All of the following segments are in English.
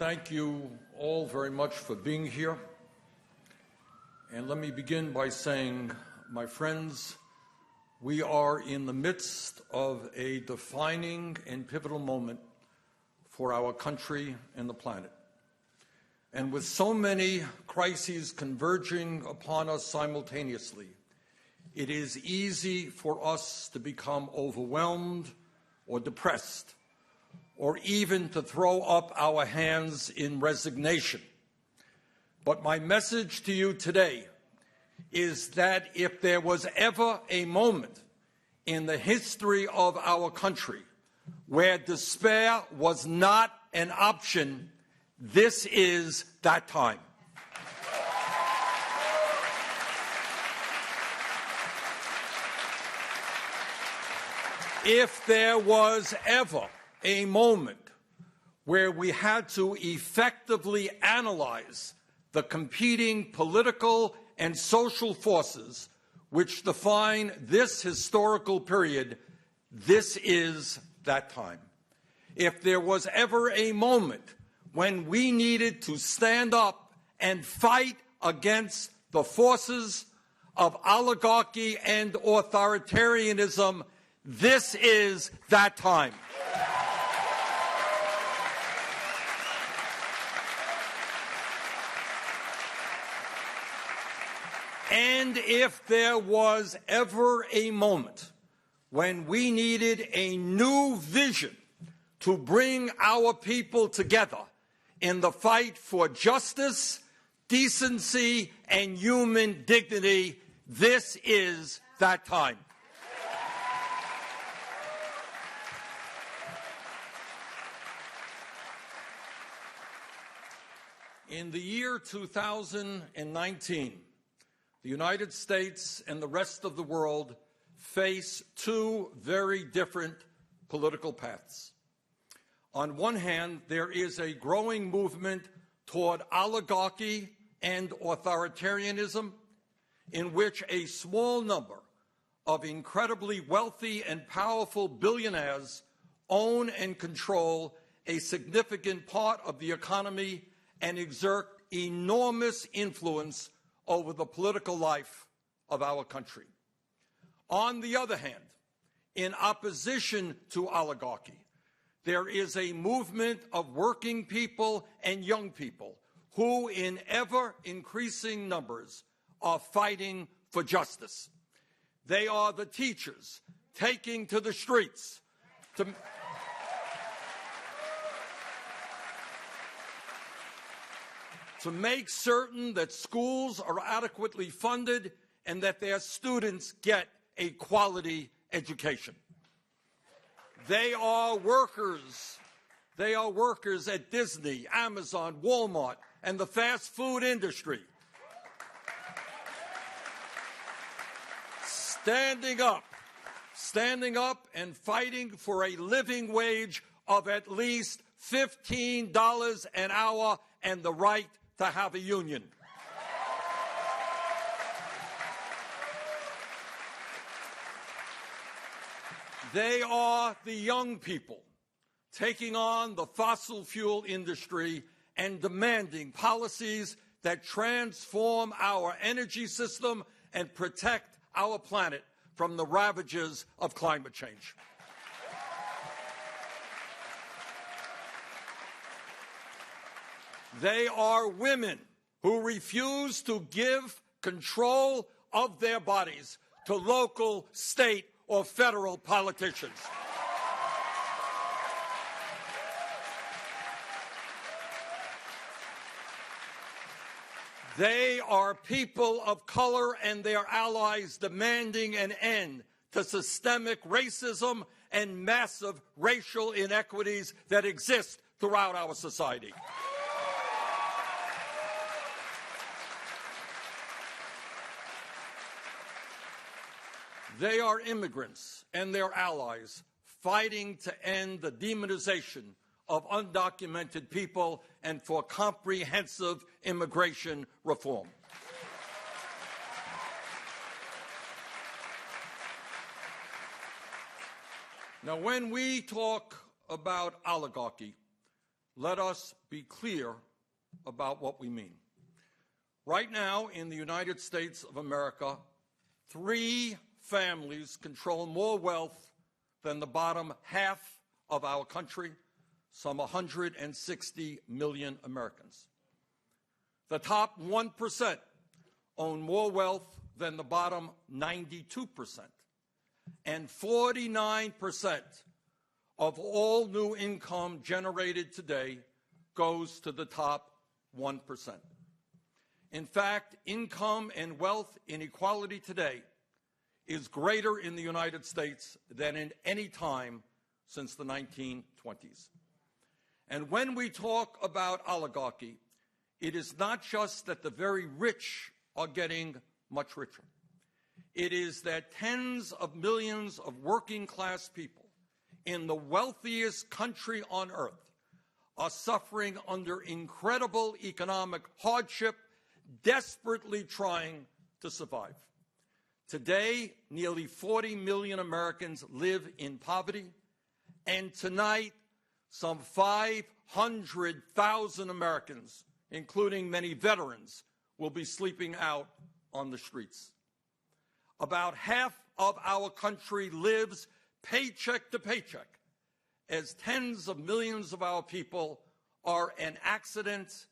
Thank you all very much for being here. And let me begin by saying, my friends, we are in the midst of a defining and pivotal moment for our country and the planet. And with so many crises converging upon us simultaneously, it is easy for us to become overwhelmed or depressed, or even to throw up our hands in resignation. But my message to you today is that if there was ever a moment in the history of our country where despair was not an option, this is that time. If there was ever a moment where we had to effectively analyze the competing political and social forces which define this historical period, this is that time. If there was ever a moment when we needed to stand up and fight against the forces of oligarchy and authoritarianism, this is that time. And if there was ever a moment when we needed a new vision to bring our people together in the fight for justice, decency, and human dignity, this is that time. In the year 2019, the United States and the rest of the world face two very different political paths. On one hand, there is a growing movement toward oligarchy and authoritarianism, in which a small number of incredibly wealthy and powerful billionaires own and control a significant part of the economy and exert enormous influence over the political life of our country. On the other hand, in opposition to oligarchy, there is a movement of working people and young people who, in ever-increasing numbers, are fighting for justice. They are the teachers taking to the streets to make certain that schools are adequately funded and that their students get a quality education. They are workers. They are workers at Disney, Amazon, Walmart, and the fast food industry. Standing up and fighting for a living wage of at least $15 an hour and the right to have a union. They are the young people taking on the fossil fuel industry and demanding policies that transform our energy system and protect our planet from the ravages of climate change. They are women who refuse to give control of their bodies to local, state, or federal politicians. They are people of color and their allies demanding an end to systemic racism and massive racial inequities that exist throughout our society. They are immigrants and their allies fighting to end the demonization of undocumented people and for comprehensive immigration reform. Now, when we talk about oligarchy, let us be clear about what we mean. Right now, in the United States of America, 3 families control more wealth than the bottom half of our country, some 160 million Americans. The top 1% own more wealth than the bottom 92%, and 49% of all new income generated today goes to the top 1%. In fact, income and wealth inequality today is greater in the United States than in any time since the 1920s. And when we talk about oligarchy, it is not just that the very rich are getting much richer. It is that tens of millions of working class people in the wealthiest country on earth are suffering under incredible economic hardship, desperately trying to survive. Today, nearly 40 million Americans live in poverty, and tonight, some 500,000 Americans, including many veterans, will be sleeping out on the streets. About half of our country lives paycheck to paycheck, as tens of millions of our people are an accident,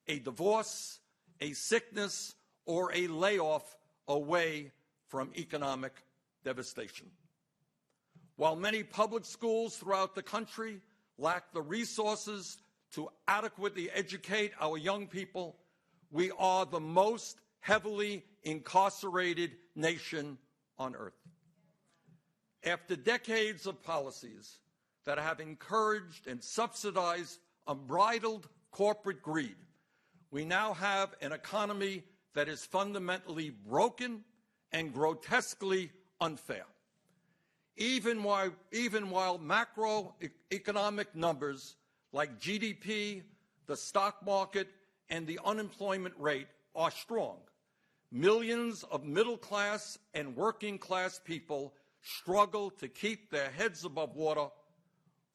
a divorce, a sickness, or a layoff away from economic devastation. While many public schools throughout the country lack the resources to adequately educate our young people, we are the most heavily incarcerated nation on earth. After decades of policies that have encouraged and subsidized unbridled corporate greed, we now have an economy that is fundamentally broken and grotesquely unfair. Even while macroeconomic numbers like GDP, the stock market, and the unemployment rate are strong, millions of middle-class and working-class people struggle to keep their heads above water,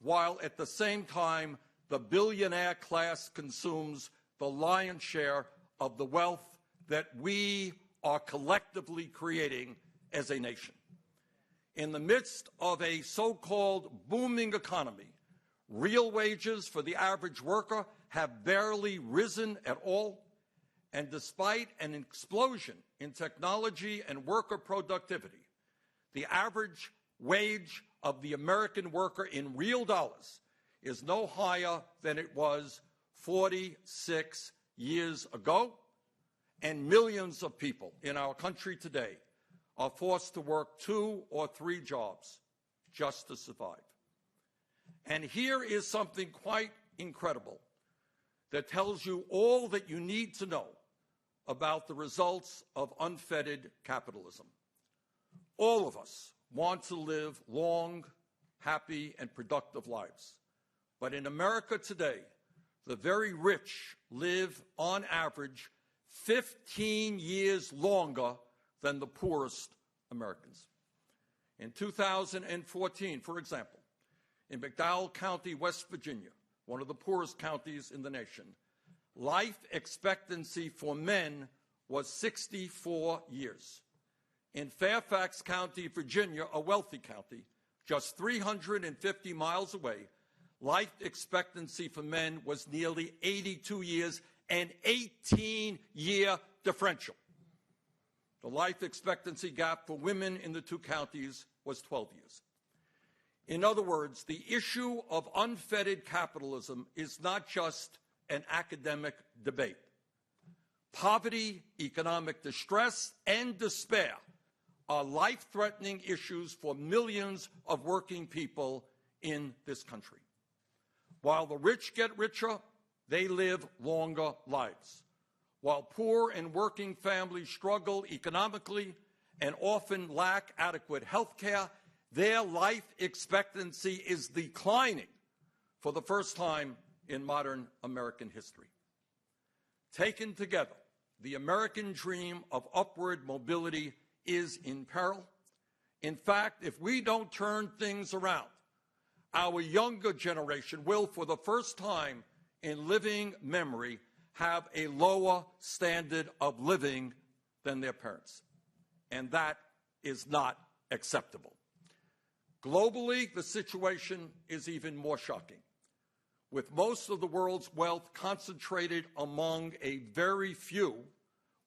while at the same time the billionaire class consumes the lion's share of the wealth that we are collectively creating as a nation. In the midst of a so-called booming economy, real wages for the average worker have barely risen at all, and despite an explosion in technology and worker productivity, the average wage of the American worker in real dollars is no higher than it was 46 years ago, and millions of people in our country today are forced to work 2 or 3 jobs just to survive. And here is something quite incredible that tells you all that you need to know about the results of unfettered capitalism. All of us want to live long, happy, and productive lives. But in America today, the very rich live, on average, 15 years longer than the poorest Americans. In 2014, for example, in McDowell County, West Virginia, one of the poorest counties in the nation, life expectancy for men was 64 years. In Fairfax County, Virginia, a wealthy county, just 350 miles away, life expectancy for men was nearly 82 years, an 18-year differential. The life expectancy gap for women in the 2 counties was 12 years. In other words, the issue of unfettered capitalism is not just an academic debate. Poverty, economic distress, and despair are life-threatening issues for millions of working people in this country. While the rich get richer, they live longer lives. While poor and working families struggle economically and often lack adequate health care, their life expectancy is declining for the first time in modern American history. Taken together, the American dream of upward mobility is in peril. In fact, if we don't turn things around, our younger generation will, for the first time in living memory have a lower standard of living than their parents. And that is not acceptable. Globally, the situation is even more shocking, with most of the world's wealth concentrated among a very few,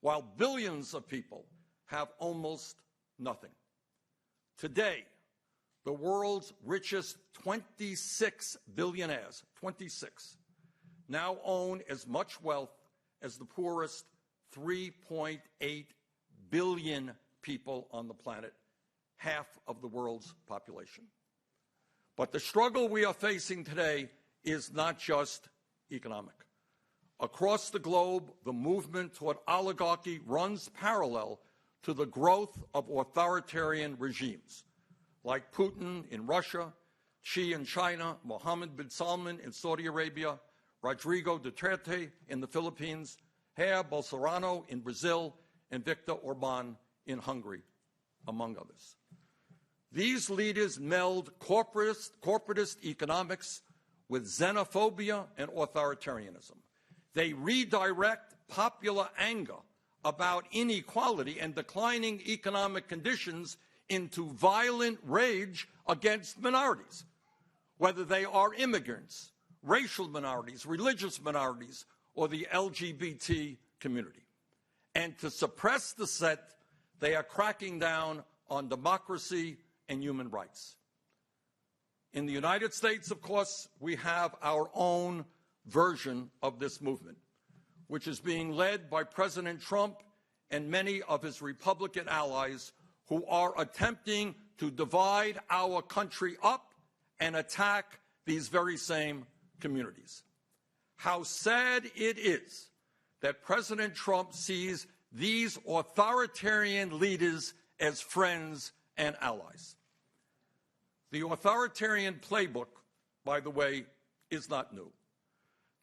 while billions of people have almost nothing. Today, the world's richest 26 billionaires, 26, now own as much wealth as the poorest 3.8 billion people on the planet, half of the world's population. But the struggle we are facing today is not just economic. Across the globe, the movement toward oligarchy runs parallel to the growth of authoritarian regimes, like Putin in Russia, Xi in China, Mohammed bin Salman in Saudi Arabia, Rodrigo Duterte in the Philippines, Jair Bolsonaro in Brazil, and Viktor Orban in Hungary, among others. These leaders meld corporatist economics with xenophobia and authoritarianism. They redirect popular anger about inequality and declining economic conditions into violent rage against minorities, whether they are immigrants, racial minorities, religious minorities, or the LGBT community. And to suppress dissent, they are cracking down on democracy and human rights. In the United States, of course, we have our own version of this movement, which is being led by President Trump and many of his Republican allies who are attempting to divide our country up and attack these very same communities. How sad it is that President Trump sees these authoritarian leaders as friends and allies. The authoritarian playbook, by the way, is not new.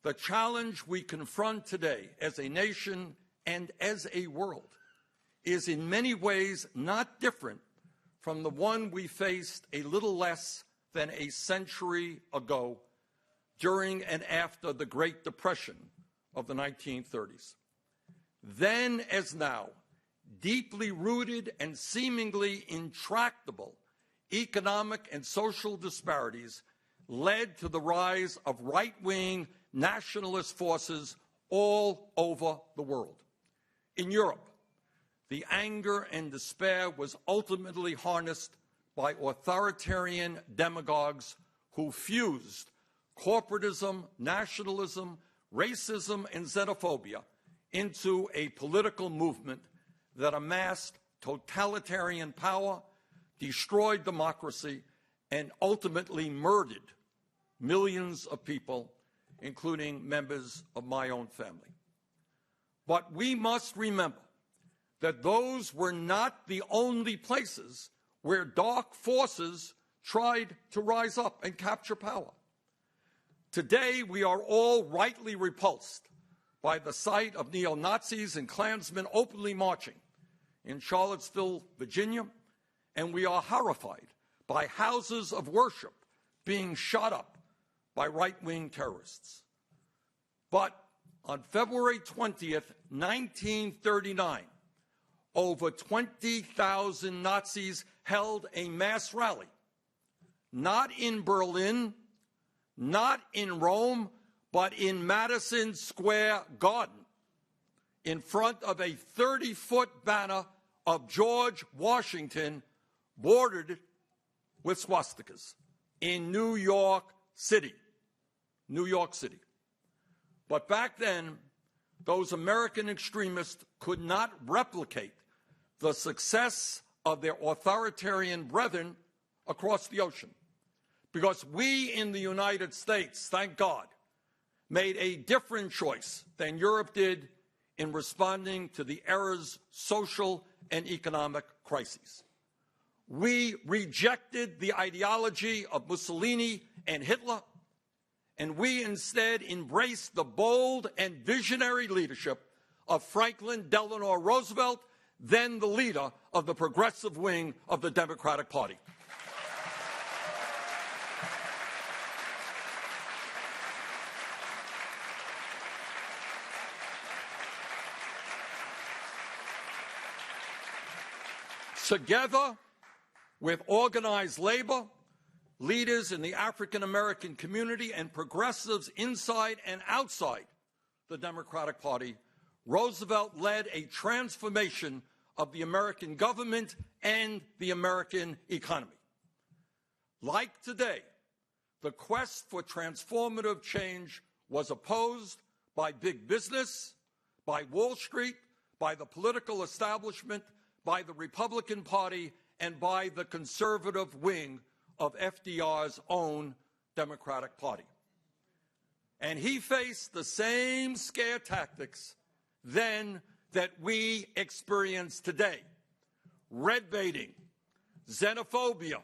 The challenge we confront today as a nation and as a world is in many ways not different from the one we faced a little less than a century ago during and after the Great Depression of the 1930s. Then as now, deeply rooted and seemingly intractable economic and social disparities led to the rise of right-wing nationalist forces all over the world. In Europe, the anger and despair was ultimately harnessed by authoritarian demagogues who fused corporatism, nationalism, racism, and xenophobia into a political movement that amassed totalitarian power, destroyed democracy, and ultimately murdered millions of people, including members of my own family. But we must remember that those were not the only places where dark forces tried to rise up and capture power. Today, we are all rightly repulsed by the sight of neo-Nazis and Klansmen openly marching in Charlottesville, Virginia, and we are horrified by houses of worship being shot up by right-wing terrorists. But on February 20th, 1939, over 20,000 Nazis held a mass rally, not in Berlin, not in Rome, but in Madison Square Garden, in front of a 30-foot banner of George Washington bordered with swastikas in New York City. New York City. But back then, those American extremists could not replicate the success of their authoritarian brethren across the ocean, because we in the United States, thank God, made a different choice than Europe did in responding to the era's social and economic crises. We rejected the ideology of Mussolini and Hitler, and we instead embraced the bold and visionary leadership of Franklin Delano Roosevelt, then the leader of the progressive wing of the Democratic Party. together with organized labor, leaders in the African American community, and progressives inside and outside the Democratic Party, Roosevelt led a transformation of the American government and the American economy. Like today, the quest for transformative change was opposed by big business, by Wall Street, by the political establishment, by the Republican Party, and by the conservative wing of FDR's own Democratic Party. And he faced the same scare tactics then that we experience today: red baiting, xenophobia,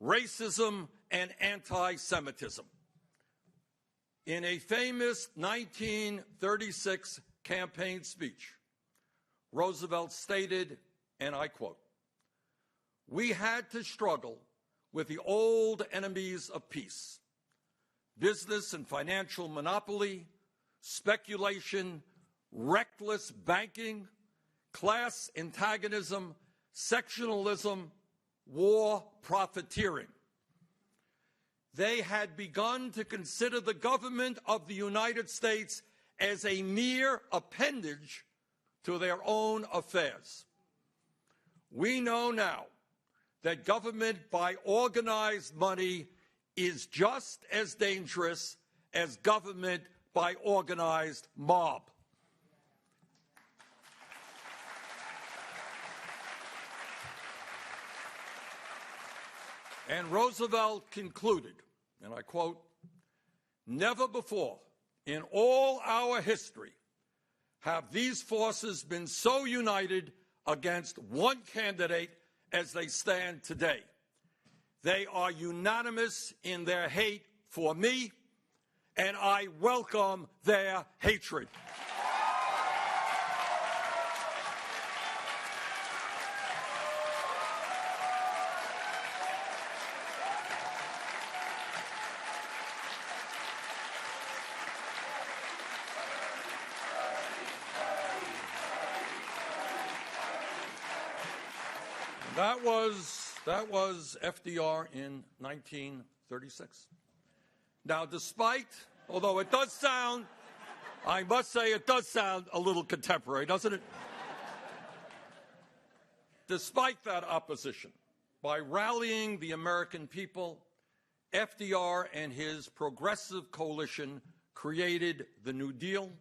racism, and anti-Semitism. In a famous 1936 campaign speech, Roosevelt stated, and I quote, "We had to struggle with the old enemies of peace: business and financial monopoly, speculation, reckless banking, class antagonism, sectionalism, war profiteering." They had begun to consider the government of the United States as a mere appendage to their own affairs. We know now that government by organized money is just as dangerous as government by organized mob. And Roosevelt concluded, and I quote, "Never before in all our history have these forces been so united against one candidate as they stand today. They are unanimous in their hate for me, and I welcome their hatred." That was FDR in 1936. Now, although it does sound, I must say it does sound a little contemporary, doesn't it? Despite that opposition, by rallying the American people, FDR and his progressive coalition created the New Deal,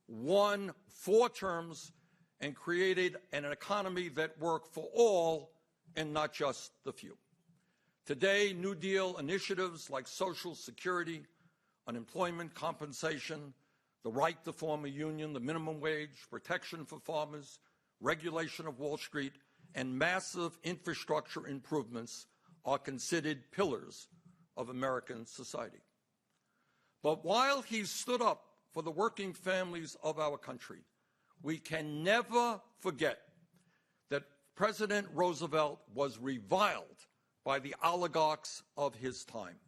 won 4 terms, and created an economy that worked for all and not just the few. Today, New Deal initiatives like Social Security, unemployment compensation, the right to form a union, the minimum wage, protection for farmers, regulation of Wall Street, and massive infrastructure improvements are considered pillars of American society. But while he stood up for the working families of our country, we can never forget that President Roosevelt was reviled by the oligarchs of his time,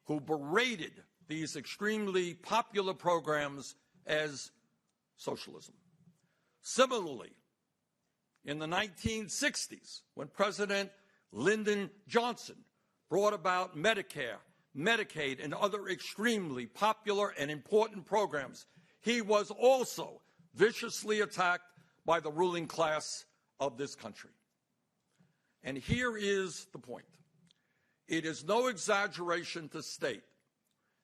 who berated these extremely popular programs as socialism. Similarly, in the 1960s, when President Lyndon Johnson brought about Medicare, Medicaid, and other extremely popular and important programs, he was also viciously attacked by the ruling class of this country. And here is the point. It is no exaggeration to state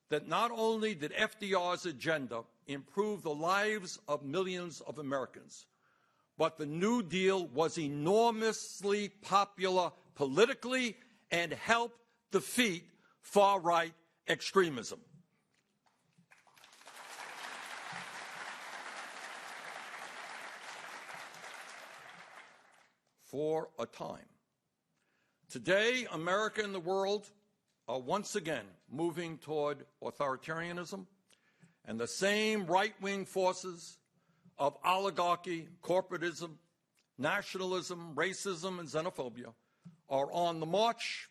that not only did FDR's agenda improve the lives of millions of Americans, but the New Deal was enormously popular politically and helped defeat far-right extremism. For a time. Today, America and the world are once again moving toward authoritarianism, and the same right-wing forces of oligarchy, corporatism, nationalism, racism, and xenophobia are on the march,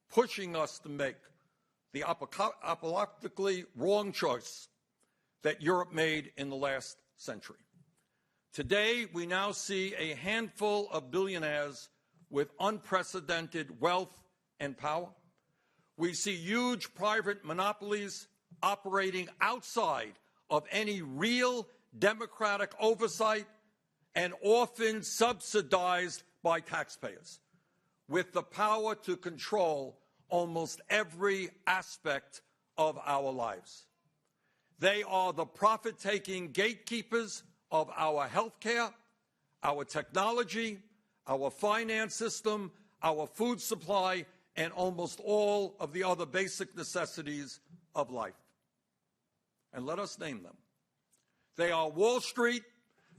pushing us to make the apocalyptically wrong choice that Europe made in the last century. Today, we now see a handful of billionaires with unprecedented wealth and power. We see huge private monopolies operating outside of any real democratic oversight and often subsidized by taxpayers, with the power to control almost every aspect of our lives. They are the profit-taking gatekeepers of our healthcare, our technology, our finance system, our food supply, and almost all of the other basic necessities of life. And let us name them. They are Wall Street,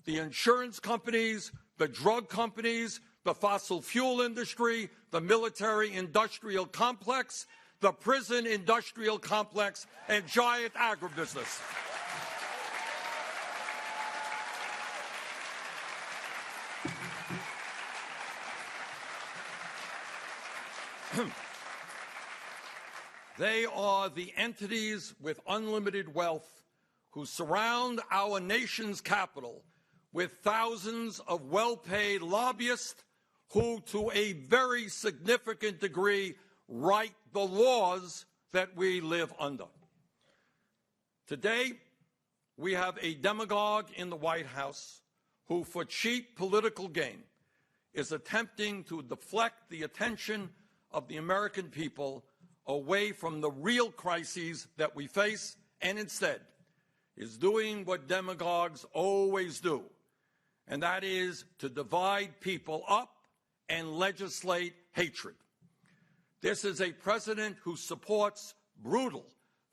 the insurance companies, the drug companies, the fossil fuel industry, the military-industrial complex, the prison-industrial complex, and giant agribusiness. They are the entities with unlimited wealth who surround our nation's capital with thousands of well-paid lobbyists who, to a very significant degree, write the laws that we live under. Today, we have a demagogue in the White House who, for cheap political gain, is attempting to deflect the attention of the American people away from the real crises that we face, and instead is doing what demagogues always do, and that is to divide people up and legislate hatred. This is a president who supports brutal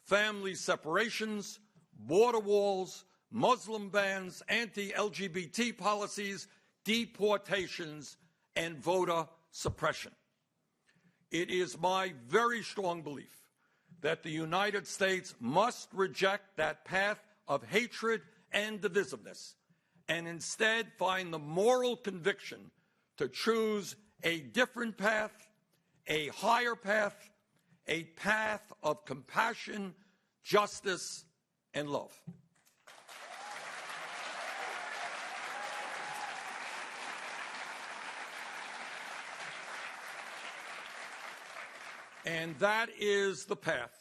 family separations, border walls, Muslim bans, anti-LGBT policies, deportations, and voter suppression. It is my very strong belief that the United States must reject that path of hatred and divisiveness and instead find the moral conviction to choose a different path, a higher path, a path of compassion, justice, and love. And that is the path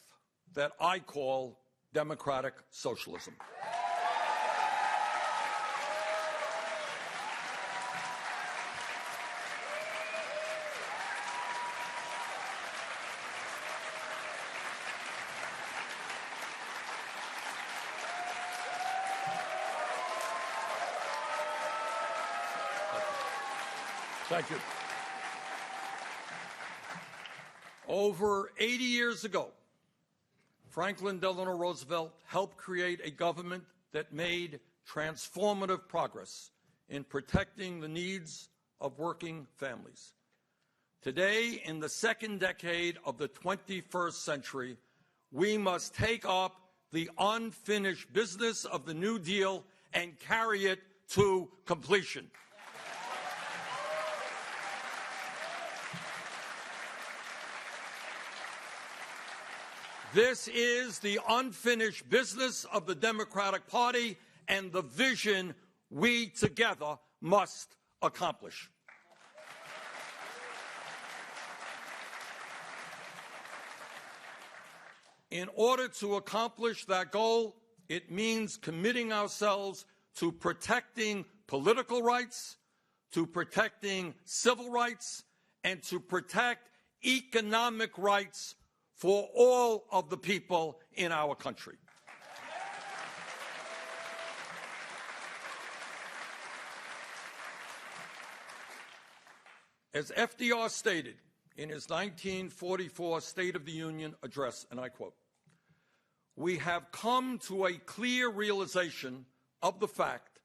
that I call democratic socialism. Thank you. Over 80 years ago, Franklin Delano Roosevelt helped create a government that made transformative progress in protecting the needs of working families. Today, in the second decade of the 21st century, we must take up the unfinished business of the New Deal and carry it to completion. This is the unfinished business of the Democratic Party and the vision we together must accomplish. In order to accomplish that goal, it means committing ourselves to protecting political rights, to protecting civil rights, and to protect economic rights for all of the people in our country. As FDR stated in his 1944 State of the Union address, and I quote, "We have come to a clear realization of the fact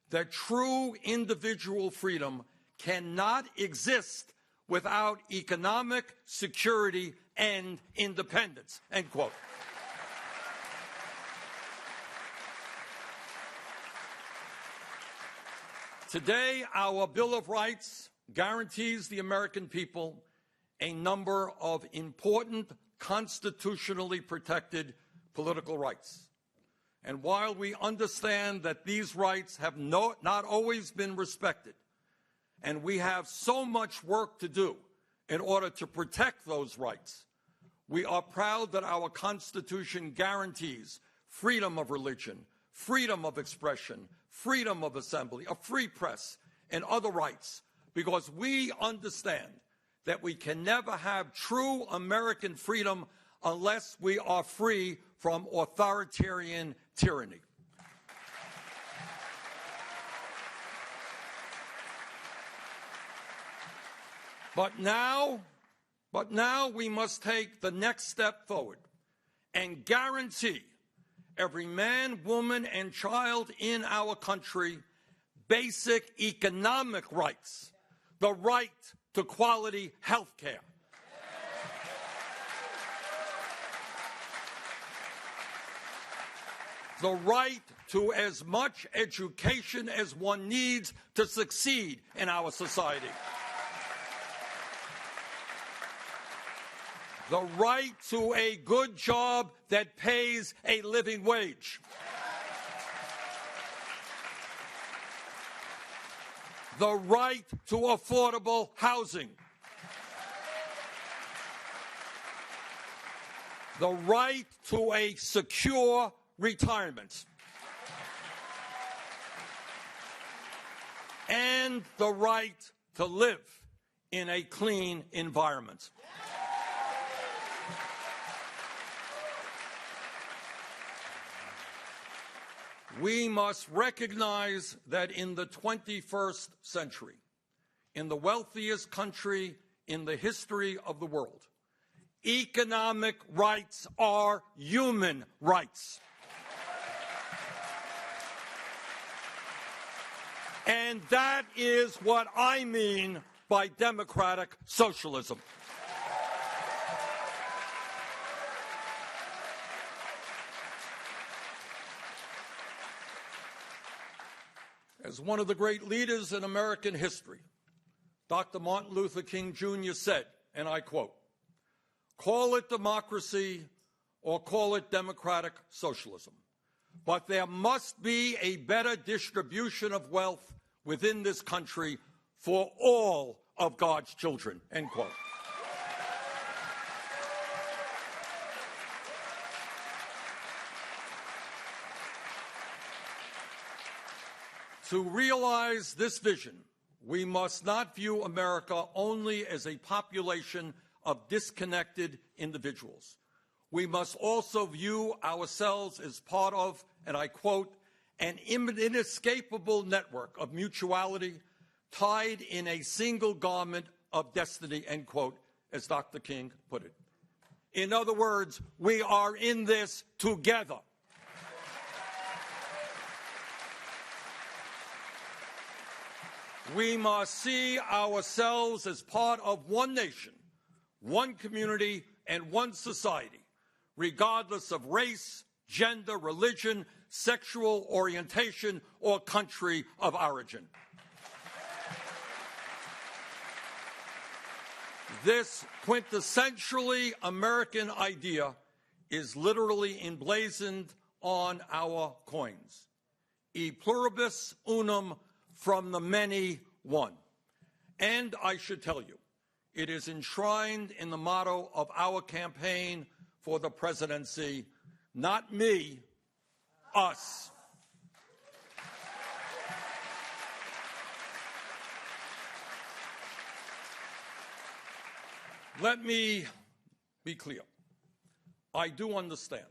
that true individual freedom cannot exist without economic security and independence," end quote. Today, our Bill of Rights guarantees the American people a number of important constitutionally protected political rights. And while we understand that these rights have not always been respected, and we have so much work to do in order to protect those rights, we are proud that our Constitution guarantees freedom of religion, freedom of expression, freedom of assembly, a free press, and other rights, because we understand that we can never have true American freedom unless we are free from authoritarian tyranny. But now we must take the next step forward and guarantee every man, woman, and child in our country basic economic rights, the right to quality health care, the right to as much education as one needs to succeed in our society, the right to a good job that pays a living wage, the right to affordable housing, the right to a secure retirement, and the right to live in a clean environment. We must recognize that in the 21st century, in the wealthiest country in the history of the world, economic rights are human rights. And that is what I mean by democratic socialism. As one of the great leaders in American history, Dr. Martin Luther King Jr. said, and I quote, "Call it democracy or call it democratic socialism, but there must be a better distribution of wealth within this country for all of God's children," end quote. To realize this vision, we must not view America only as a population of disconnected individuals. We must also view ourselves as part of, and I quote, "an inescapable network of mutuality tied in a single garment of destiny," end quote, as Dr. King put it. In other words, we are in this together. We must see ourselves as part of one nation, one community, and one society, regardless of race, gender, religion, sexual orientation, or country of origin. This quintessentially American idea is literally emblazoned on our coins. E pluribus unum, from the many, one. And I should tell you, it is enshrined in the motto of our campaign for the presidency, not me, us. Let me be clear. I do understand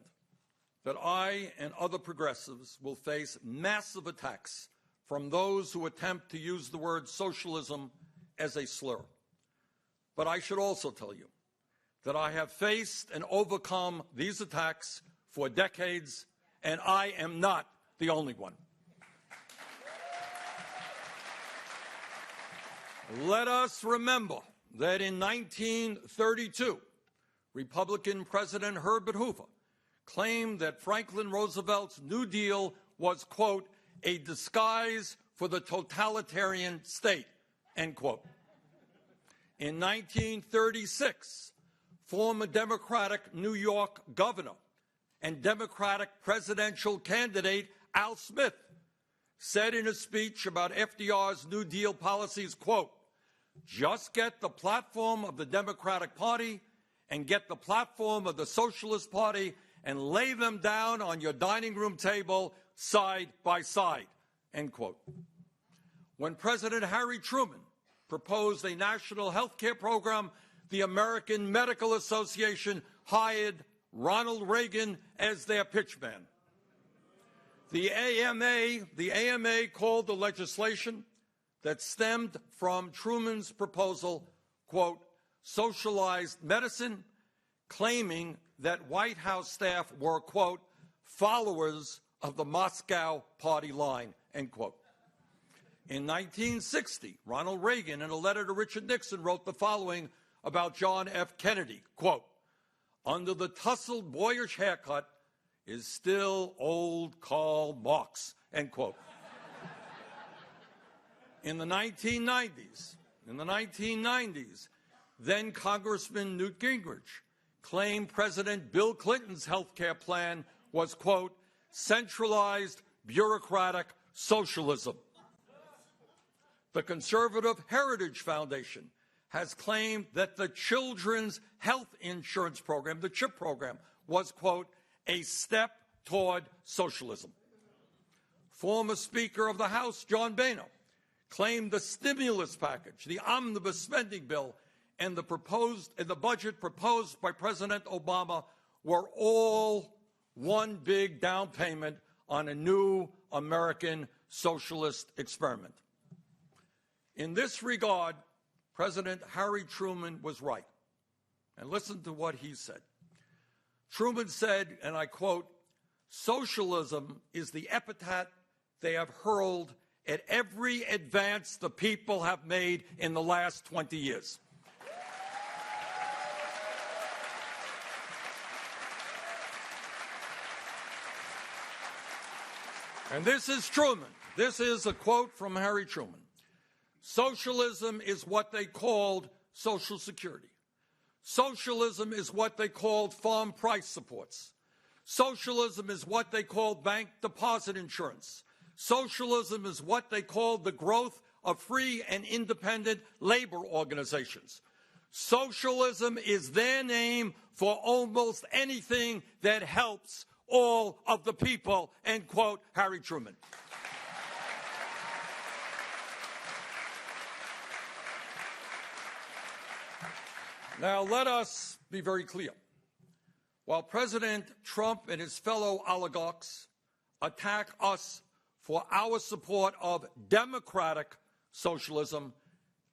that I and other progressives will face massive attacks from those who attempt to use the word socialism as a slur. But I should also tell you that I have faced and overcome these attacks for decades, and I am not the only one. Let us remember that in 1932, Republican President Herbert Hoover claimed that Franklin Roosevelt's New Deal was, quote, "a disguise for the totalitarian state," end quote. In 1936, former Democratic New York Governor and Democratic presidential candidate Al Smith said in a speech about FDR's New Deal policies, quote, "Just get the platform of the Democratic Party and get the platform of the Socialist Party and lay them down on your dining room table side by side," end quote. When President Harry Truman proposed a national health care program, the American Medical Association hired Ronald Reagan as their pitchman. The AMA called the legislation that stemmed from Truman's proposal, quote, "socialized medicine," claiming that White House staff were, quote, "followers of the Moscow party line," end quote. In 1960, Ronald Reagan, in a letter to Richard Nixon, wrote the following about John F. Kennedy, quote, "Under the tousled boyish haircut is still old Karl Marx," end quote. In the 1990s, then Congressman Newt Gingrich claimed President Bill Clinton's health care plan was, quote, "centralized bureaucratic socialism." The Conservative Heritage Foundation has claimed that the Children's Health Insurance Program, the CHIP program, was, quote, "a step toward socialism." Former Speaker of the House, John Boehner, claimed the stimulus package, the omnibus spending bill, and the budget proposed by President Obama were all one big down payment on a new American socialist experiment. In this regard, President Harry Truman was right. And listen to what he said. Truman said, and I quote, "Socialism is the epithet they have hurled at every advance the people have made in the last 20 years. And this is Truman. This is a quote from Harry Truman. "Socialism is what they called Social Security. Socialism is what they called farm price supports. Socialism is what they called bank deposit insurance. Socialism is what they called the growth of free and independent labor organizations. Socialism is their name for almost anything that helps all of the people," end quote, Harry Truman. Now, let us be very clear. While President Trump and his fellow oligarchs attack us for our support of democratic socialism,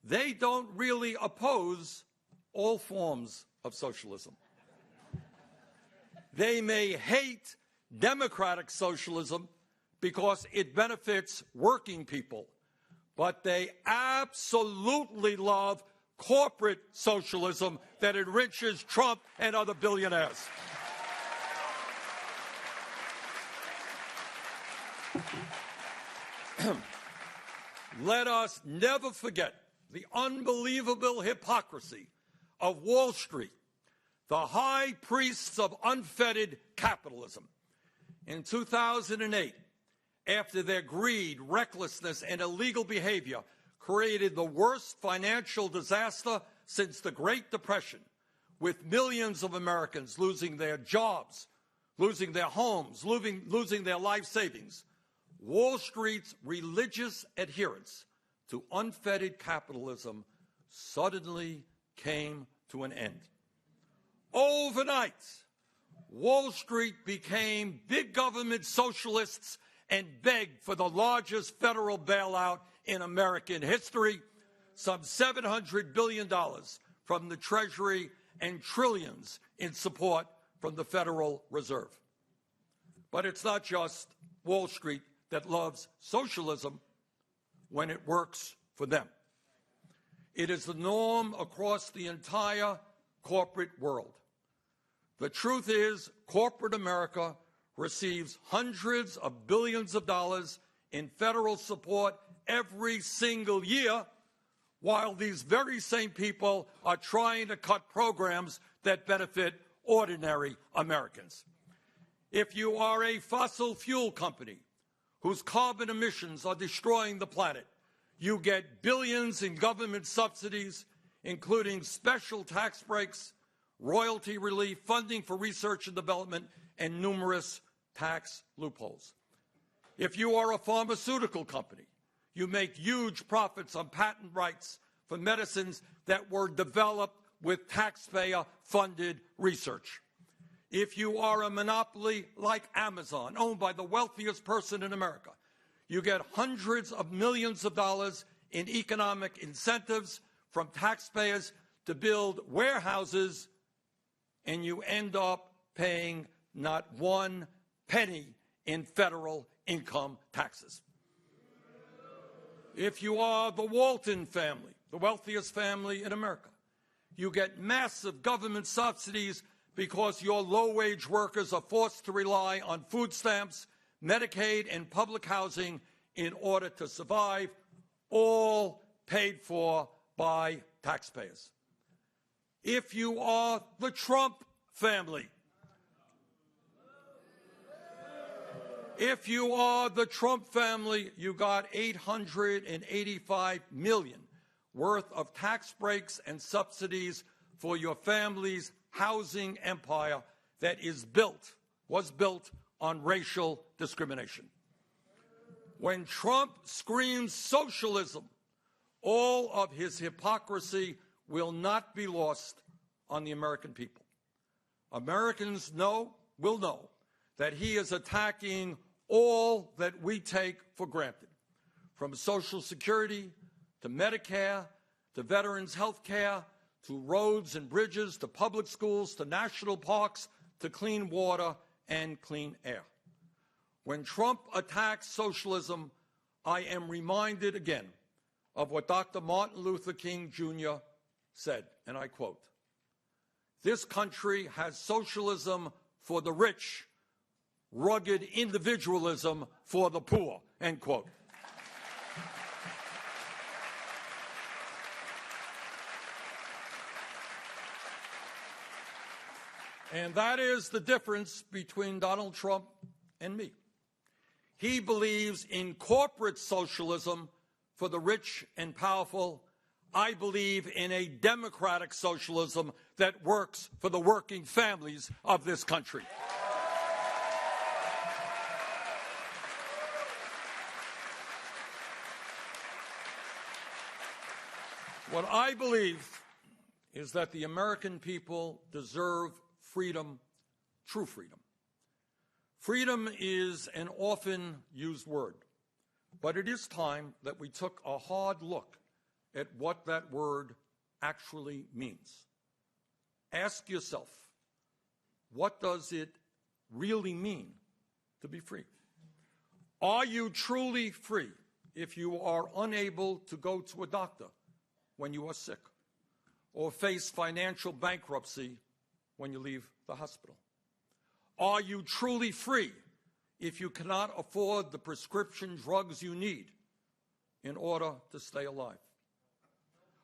they don't really oppose all forms of socialism. They may hate democratic socialism because it benefits working people, but they absolutely love corporate socialism that enriches Trump and other billionaires. Let us never forget the unbelievable hypocrisy of Wall Street, the high priests of unfettered capitalism. In 2008, after their greed, recklessness, and illegal behavior created the worst financial disaster since the Great Depression, with millions of Americans losing their jobs, losing their homes, losing their life savings, Wall Street's religious adherence to unfettered capitalism suddenly came to an end. Overnight, Wall Street became big government socialists and begged for the largest federal bailout in American history, some $700 billion from the Treasury and trillions in support from the Federal Reserve. But it's not just Wall Street that loves socialism when it works for them. It is the norm across the entire corporate world. The truth is, corporate America receives hundreds of billions of dollars in federal support every single year, while these very same people are trying to cut programs that benefit ordinary Americans. If you are a fossil fuel company whose carbon emissions are destroying the planet, you get billions in government subsidies, including special tax breaks, royalty relief, funding for research and development, and numerous tax loopholes. If you are a pharmaceutical company, you make huge profits on patent rights for medicines that were developed with taxpayer-funded research. If you are a monopoly like Amazon, owned by the wealthiest person in America, you get hundreds of millions of dollars in economic incentives from taxpayers to build warehouses, and you end up paying not 1 penny in federal income taxes. If you are the Walton family, the wealthiest family in America, you get massive government subsidies because your low-wage workers are forced to rely on food stamps, Medicaid, and public housing in order to survive, all paid for by taxpayers. If you are the Trump family, you got $885 million worth of tax breaks and subsidies for your family's housing empire that was built on racial discrimination. When Trump screams socialism, all of his hypocrisy will not be lost on the American people. Americans will know that he is attacking all that we take for granted, from Social Security to Medicare to veterans' health care to roads and bridges to public schools to national parks to clean water and clean air. When Trump attacks socialism, I am reminded again of what Dr. Martin Luther King Jr. said, and I quote, "This country has socialism for the rich, rugged individualism for the poor," end quote. And that is the difference between Donald Trump and me. He believes in corporate socialism for the rich and powerful. I believe in a democratic socialism that works for the working families of this country. What I believe is that the American people deserve freedom, true freedom. Freedom is an often used word, but it is time that we took a hard look at what that word actually means. Ask yourself, what does it really mean to be free? Are you truly free if you are unable to go to a doctor when you are sick, or face financial bankruptcy when you leave the hospital? Are you truly free if you cannot afford the prescription drugs you need in order to stay alive?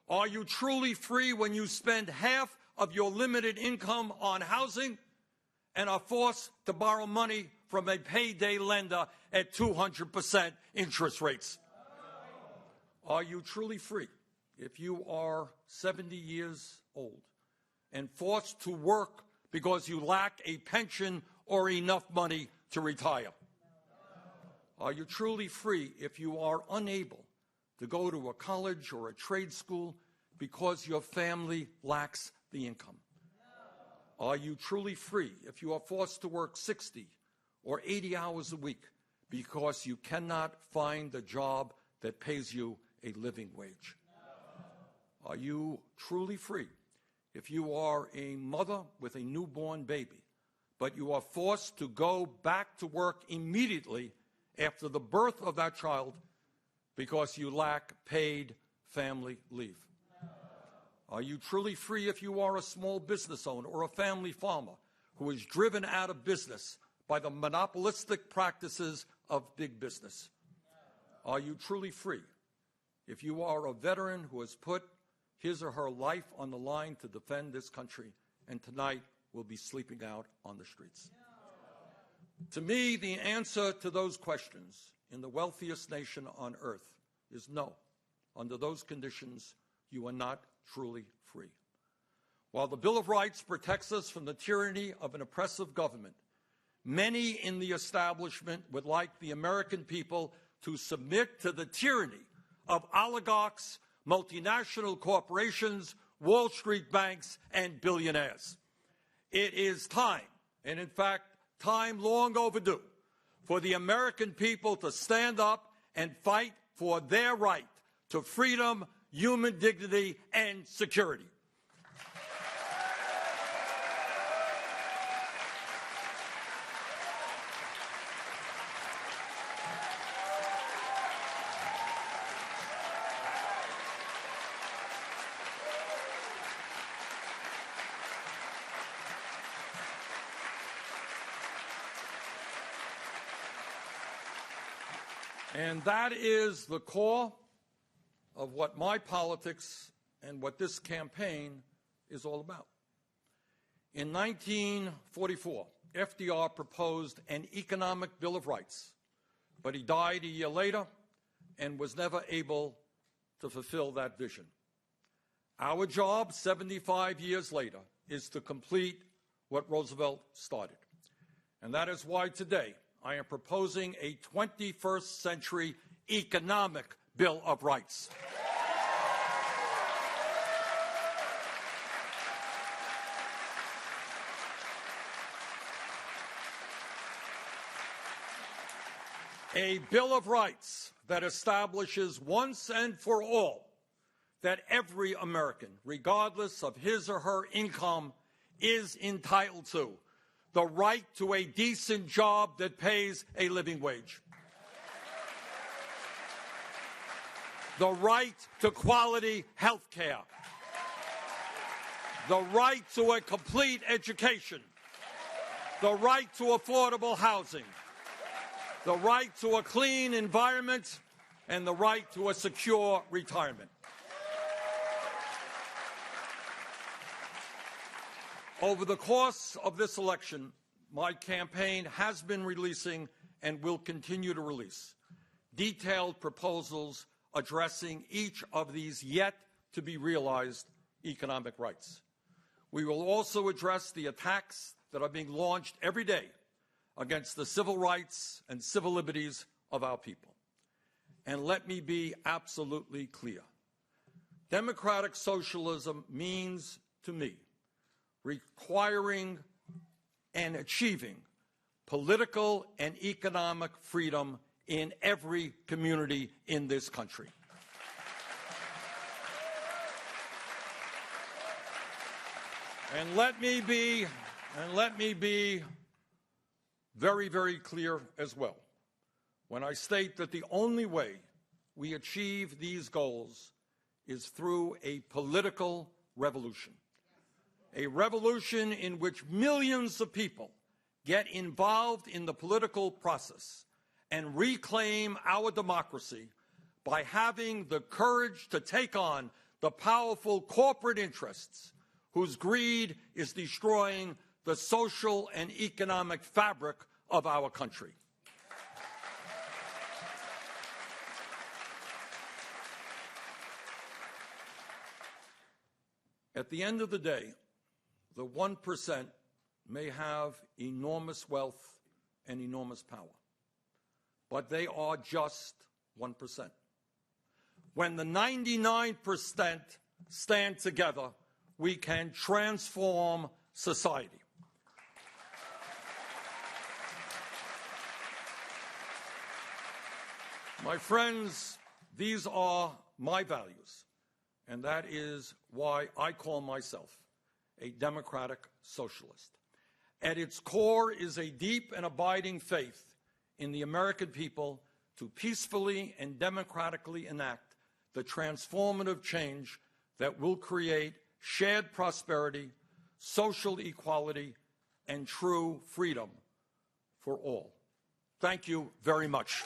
Are you truly free when you spend half of your limited income on housing and are forced to borrow money from a payday lender at 200% interest rates? Are you truly free if you are 70 years old and forced to work because you lack a pension or enough money to retire? Are you truly free if you are unable to go to a college or a trade school because your family lacks the income? Are you truly free if you are forced to work 60 or 80 hours a week because you cannot find a job that pays you a living wage? Are you truly free if you are a mother with a newborn baby, but you are forced to go back to work immediately after the birth of that child because you lack paid family leave? Are you truly free if you are a small business owner or a family farmer who is driven out of business by the monopolistic practices of big business? Are you truly free if you are a veteran who has put his or her life on the line to defend this country and tonight will be sleeping out on the streets? To me, the answer to those questions in the wealthiest nation on earth is no. Under those conditions, you are not truly free. While the Bill of Rights protects us from the tyranny of an oppressive government, many in the establishment would like the American people to submit to the tyranny of oligarchs, multinational corporations, Wall Street banks, and billionaires. It is time, and in fact, time long overdue, for the American people to stand up and fight for their right to freedom, human dignity, and security. And that is the core of what my politics and what this campaign is all about. In 1944, FDR proposed an economic Bill of Rights, but he died a year later and was never able to fulfill that vision. Our job, 75 years later, is to complete what Roosevelt started. And that is why today I am proposing a 21st century economic Bill of Rights. A Bill of Rights that establishes once and for all that every American, regardless of his or her income, is entitled to the right to a decent job that pays a living wage, the right to quality health care, the right to a complete education, the right to affordable housing, the right to a clean environment, and the right to a secure retirement. Over the course of this election, my campaign has been releasing and will continue to release detailed proposals addressing each of these yet-to-be-realized economic rights. We will also address the attacks that are being launched every day against the civil rights and civil liberties of our people. And let me be absolutely clear. Democratic socialism means, to me, requiring and achieving political and economic freedom in every community in this country. And let me be very, very clear as well when I state that the only way we achieve these goals is through a political revolution. A revolution in which millions of people get involved in the political process and reclaim our democracy by having the courage to take on the powerful corporate interests whose greed is destroying the social and economic fabric of our country. At the end of the day, the 1% may have enormous wealth and enormous power, but they are just 1%. When the 99% stand together, we can transform society. My friends, these are my values, and that is why I call myself a democratic socialist. At its core is a deep and abiding faith in the American people to peacefully and democratically enact the transformative change that will create shared prosperity, social equality, and true freedom for all. Thank you very much.